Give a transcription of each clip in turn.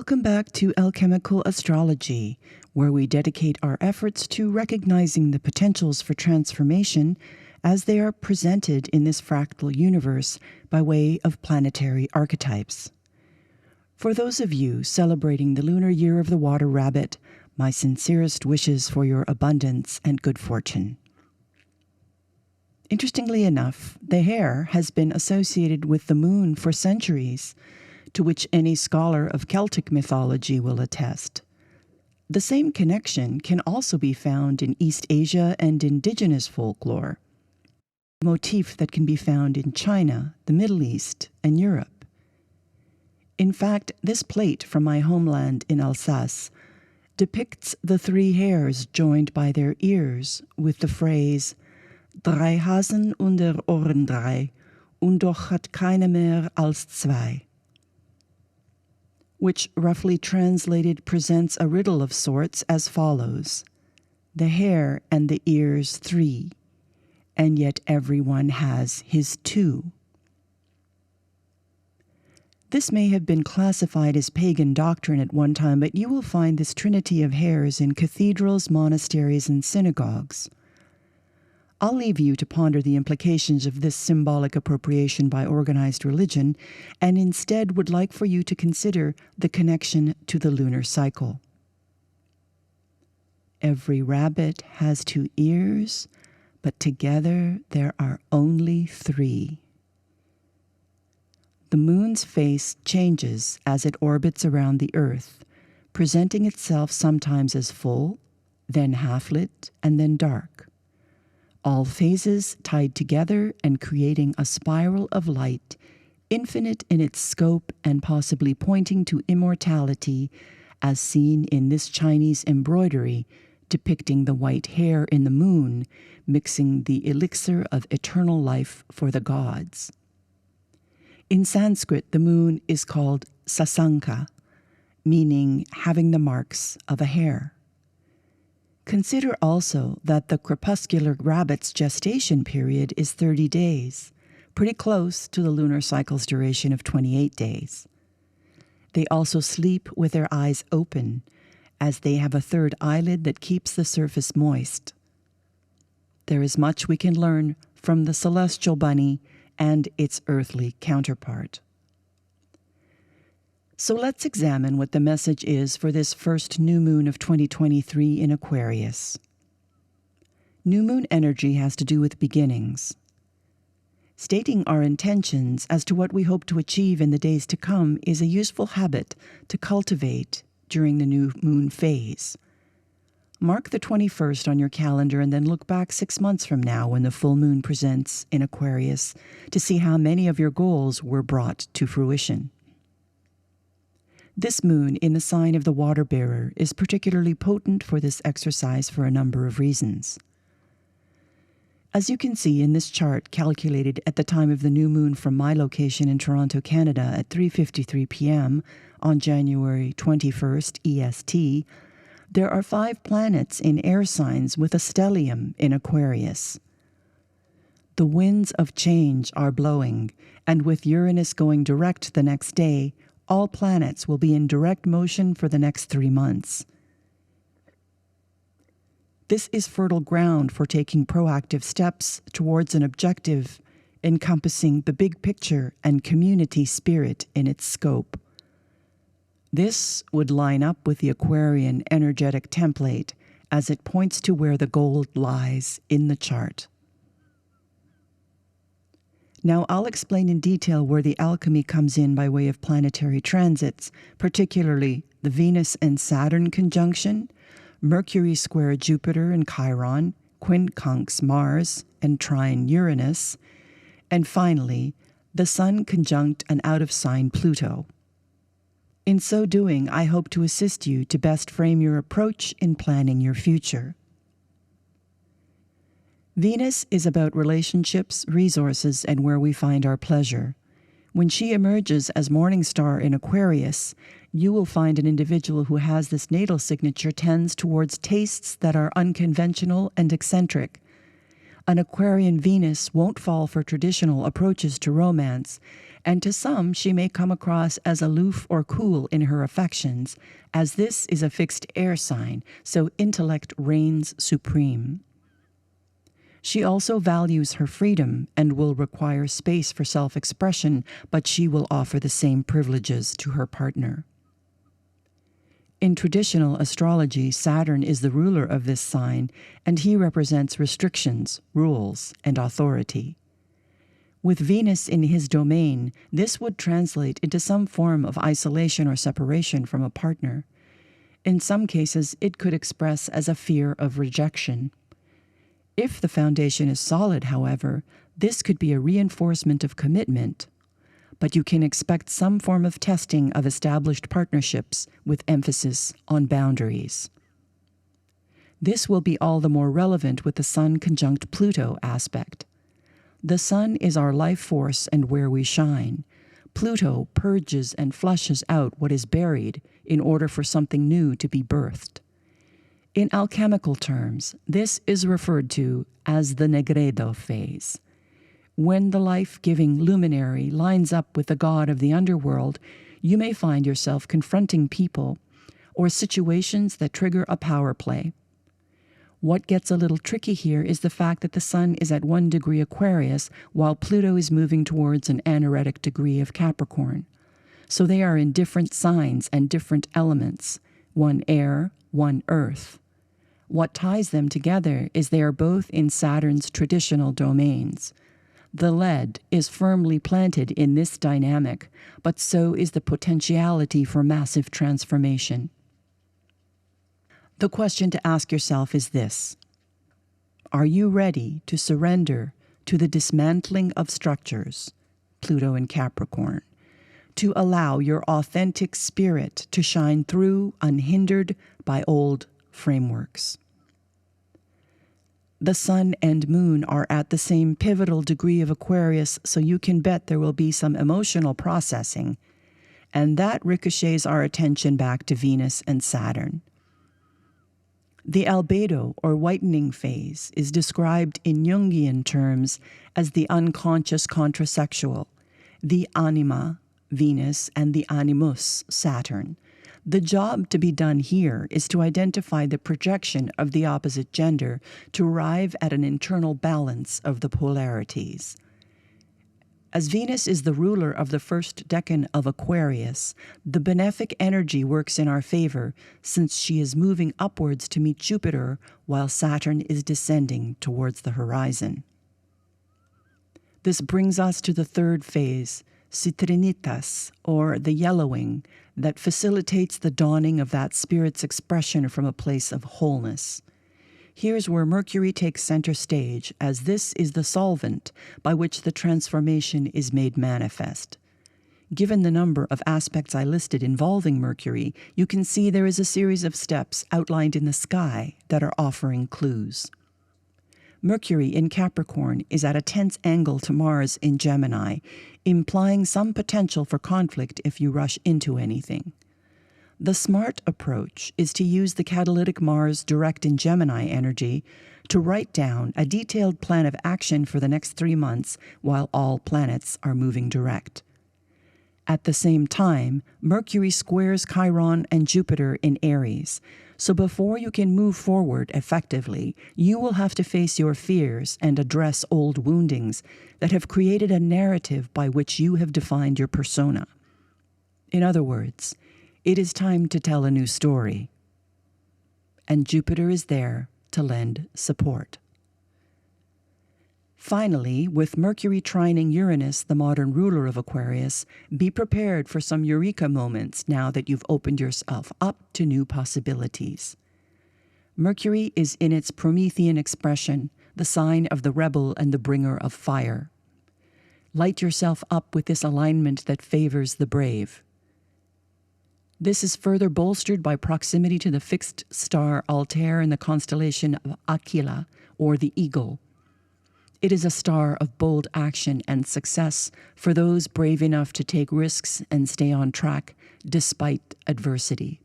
Welcome back to Alchemical Astrology, where we dedicate our efforts to recognizing the potentials for transformation as they are presented in this fractal universe by way of planetary archetypes. For those of you celebrating the Lunar Year of the Water Rabbit, my sincerest wishes for your abundance and good fortune. Interestingly enough, the hare has been associated with the moon for centuries, to which any scholar of Celtic mythology will attest. The same connection can also be found in East Asia and indigenous folklore, a motif that can be found in China, the Middle East, and Europe. In fact, this plate from my homeland in Alsace depicts the three hares joined by their ears with the phrase "Drei Hasen und der Ohren drei, und doch hat keiner mehr als zwei," which roughly translated presents a riddle of sorts as follows: the hare and the ears three, and yet everyone has his two. This may have been classified as pagan doctrine at one time, but you will find this trinity of hares in cathedrals, monasteries, and synagogues. I'll leave you to ponder the implications of this symbolic appropriation by organized religion, and instead would like for you to consider the connection to the lunar cycle. Every rabbit has two ears, but together there are only three. The moon's face changes as it orbits around the Earth, presenting itself sometimes as full, then half-lit, and then dark. All phases tied together and creating a spiral of light, infinite in its scope and possibly pointing to immortality, as seen in this Chinese embroidery depicting the white hare in the moon, mixing the elixir of eternal life for the gods. In Sanskrit, the moon is called sasanka, meaning having the marks of a hare. Consider also that the crepuscular rabbit's gestation period is 30 days, pretty close to the lunar cycle's duration of 28 days. They also sleep with their eyes open, as they have a third eyelid that keeps the surface moist. There is much we can learn from the celestial bunny and its earthly counterpart. So let's examine what the message is for this first new moon of 2023 in Aquarius. New moon energy has to do with beginnings. Stating our intentions as to what we hope to achieve in the days to come is a useful habit to cultivate during the new moon phase. Mark the 21st on your calendar and then look back 6 months from now when the full moon presents in Aquarius to see how many of your goals were brought to fruition. This moon in the sign of the water bearer is particularly potent for this exercise for a number of reasons. As you can see in this chart calculated at the time of the new moon from my location in Toronto, Canada at 3:53 p.m. on January 21st EST, there are 5 planets in air signs with a stellium in Aquarius. The winds of change are blowing, and with Uranus going direct the next day, all planets will be in direct motion for the next 3 months. This is fertile ground for taking proactive steps towards an objective encompassing the big picture and community spirit in its scope. This would line up with the Aquarian energetic template as it points to where the gold lies in the chart. Now I'll explain in detail where the alchemy comes in by way of planetary transits, particularly the Venus and Saturn conjunction, Mercury square Jupiter and Chiron, quincunx Mars and trine Uranus, and finally, the Sun conjunct an out-of-sign Pluto. In so doing, I hope to assist you to best frame your approach in planning your future. Venus is about relationships, resources, and where we find our pleasure. When she emerges as morning star in Aquarius, you will find an individual who has this natal signature tends towards tastes that are unconventional and eccentric. An Aquarian Venus won't fall for traditional approaches to romance, and to some she may come across as aloof or cool in her affections, as this is a fixed air sign, so intellect reigns supreme. She also values her freedom and will require space for self-expression, but she will offer the same privileges to her partner. In traditional astrology, Saturn is the ruler of this sign, and he represents restrictions, rules, and authority. With Venus in his domain, this would translate into some form of isolation or separation from a partner. In some cases, it could express as a fear of rejection. If the foundation is solid, however, this could be a reinforcement of commitment, but you can expect some form of testing of established partnerships with emphasis on boundaries. This will be all the more relevant with the Sun conjunct Pluto aspect. The Sun is our life force and where we shine. Pluto purges and flushes out what is buried in order for something new to be birthed. In alchemical terms, this is referred to as the negredo phase. When the life-giving luminary lines up with the god of the underworld, you may find yourself confronting people or situations that trigger a power play. What gets a little tricky here is the fact that the Sun is at 1 degree Aquarius while Pluto is moving towards an anaretic degree of Capricorn. So they are in different signs and different elements, one air, one earth. What ties them together is they are both in Saturn's traditional domains. The lead is firmly planted in this dynamic, but so is the potentiality for massive transformation. The question to ask yourself is this: are you ready to surrender to the dismantling of structures, Pluto in Capricorn, to allow your authentic spirit to shine through unhindered by old frameworks? The Sun and Moon are at the same pivotal degree of Aquarius, so you can bet there will be some emotional processing, and that ricochets our attention back to Venus and Saturn. The albedo, or whitening phase, is described in Jungian terms as the unconscious contrasexual, the anima, Venus, and the animus, Saturn. The job to be done here is to identify the projection of the opposite gender to arrive at an internal balance of the polarities. As Venus is the ruler of the first decan of Aquarius, the benefic energy works in our favor since she is moving upwards to meet Jupiter while Saturn is descending towards the horizon. This brings us to the third phase, citrinitas, or the yellowing, that facilitates the dawning of that spirit's expression from a place of wholeness. Here's where Mercury takes center stage, as this is the solvent by which the transformation is made manifest. Given the number of aspects I listed involving Mercury, you can see there is a series of steps outlined in the sky that are offering clues. Mercury in Capricorn is at a tense angle to Mars in Gemini, implying some potential for conflict if you rush into anything. The smart approach is to use the catalytic Mars direct in Gemini energy to write down a detailed plan of action for the next 3 months while all planets are moving direct. At the same time, Mercury squares Chiron and Jupiter in Aries, so before you can move forward effectively, you will have to face your fears and address old woundings that have created a narrative by which you have defined your persona. In other words, it is time to tell a new story. And Jupiter is there to lend support. Finally, with Mercury trining Uranus, the modern ruler of Aquarius, be prepared for some eureka moments now that you've opened yourself up to new possibilities. Mercury is in its Promethean expression, the sign of the rebel and the bringer of fire. Light yourself up with this alignment that favors the brave. This is further bolstered by proximity to the fixed star Altair in the constellation of Aquila, or the Eagle. It is a star of bold action and success for those brave enough to take risks and stay on track despite adversity.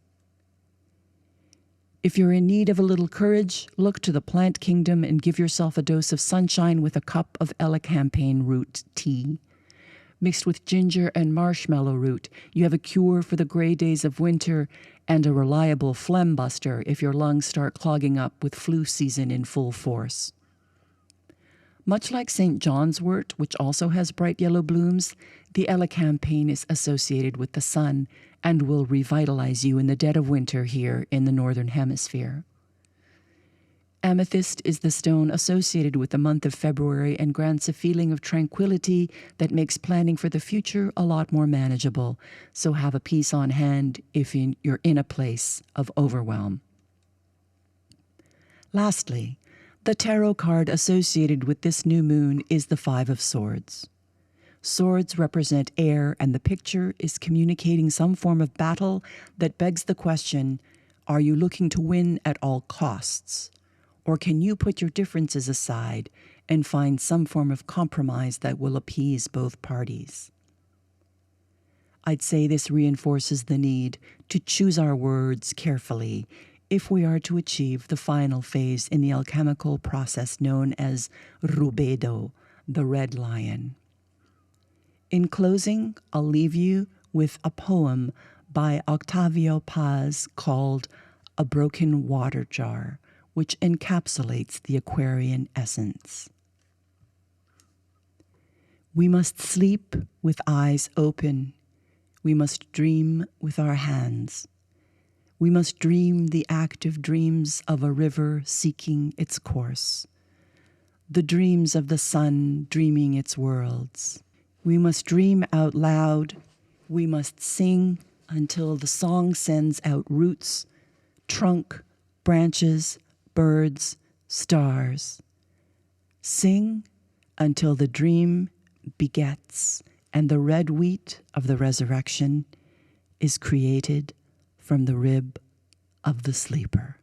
If you're in need of a little courage, look to the plant kingdom and give yourself a dose of sunshine with a cup of Elecampane root tea. Mixed with ginger and marshmallow root, you have a cure for the gray days of winter and a reliable phlegm buster if your lungs start clogging up with flu season in full force. Much like St. John's wort, which also has bright yellow blooms, the Elecampane is associated with the sun and will revitalize you in the dead of winter here in the Northern Hemisphere. Amethyst is the stone associated with the month of February and grants a feeling of tranquility that makes planning for the future a lot more manageable, so have a piece on hand if you're in a place of overwhelm. Lastly, the tarot card associated with this new moon is the Five of Swords. Swords represent air, and the picture is communicating some form of battle that begs the question, are you looking to win at all costs? Or can you put your differences aside and find some form of compromise that will appease both parties? I'd say this reinforces the need to choose our words carefully if we are to achieve the final phase in the alchemical process known as rubedo, the red lion. In closing, I'll leave you with a poem by Octavio Paz called A Broken Water Jar, which encapsulates the Aquarian essence. We must sleep with eyes open. We must dream with our hands. We must dream the active dreams of a river seeking its course, the dreams of the sun dreaming its worlds. We must dream out loud. We must sing until the song sends out roots, trunk, branches, birds, stars. Sing until the dream begets and the red wheat of the resurrection is created from the rib of the sleeper.